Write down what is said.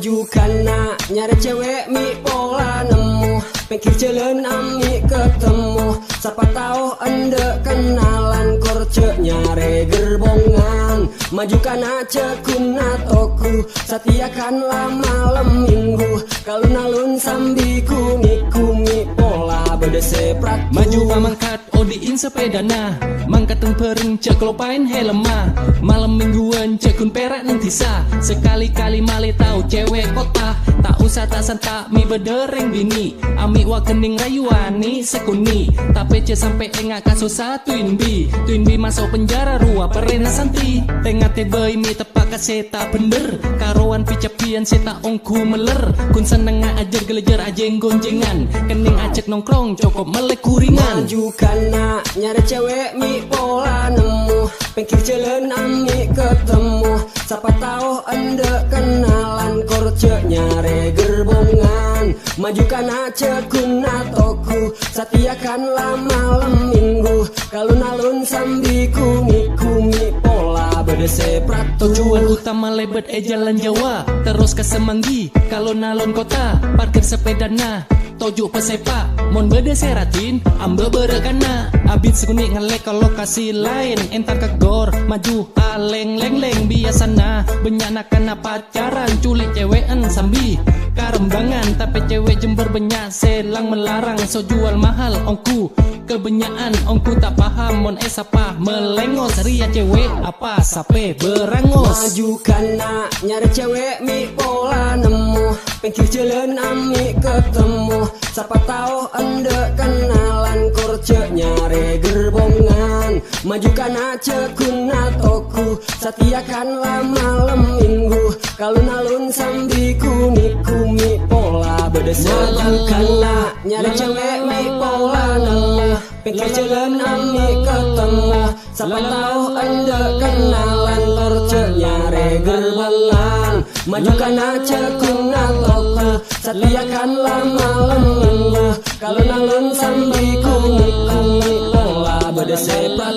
Maju kana nyari cewek mi pola nemu, pikir jalan ami ketemu. Siapa tahu anda kenalan korce nyari gerbongan. Maju kana cekuna toku, satiakanlah malam minggu. Kalau nalun sambi kumi pola bedeseprat. Maju pamangkat odiin sepedana, mangkat tempereng cek lopain helma. Malam mingguan cekun perak neng tisa, sekali-kali male tahu cewek kota. Tak usah tak santak mi bedereng bini, ami wakening rayuani sekuni. Tapi ce sampai engak kasus twin B masuk penjara rua perena santi. Tengah tebei mi tepak kaseta bener, karuan picapian seta ongku meler. Kun seneng ajar gelejar ajeng gonjengan, kening acek nongkrong cukup melek kuringan. Maju kana nyari cewek mi pola nemu, pikir jalan ami ketemu. Siapa tahu anda kenalan korce nyari gerbongan. Maju kana cekuna toku, satiakanlah malam minggu. Kalau nalun sambi kumi pola bedeseprat. Tujuan utama lebet jalan Jawa, terus ke Semanggi. Kalau nalon kota, parkir sepeda nah. Tojo pesepa, mon bede seratin, ambe berekana. Abit sekuni ngelek ke lokasi lain, entar ke gor, maju aleng leng biasana. Benyana kana pacaran, culik cewekan sambi karembangan. Tapi cewek Jember banyak selang melarang, so jual mahal ongku. Kebenyaan ongku tak paham, mon esapa melengos. Ria cewek apa sape berangos. Maju kana nyari cewek mi pola nemu, pikir jalan ami ketemu. Siapa tahu anda kenalan korce nyari gerbongan. Maju kana cekuna toku, satiakanlah malam minggu. Kalau nalun sambi kumi pola bedeseprat. Maju kana nyari cewek mi pola nemu, pikir jalan ami ketemu. Siapa tahu anda kenalan korce nyari gerbongan. Maju kana cekuna toku, satiakanlah malam minggu. Kalau nalun sambi kumi pola bedeseprat.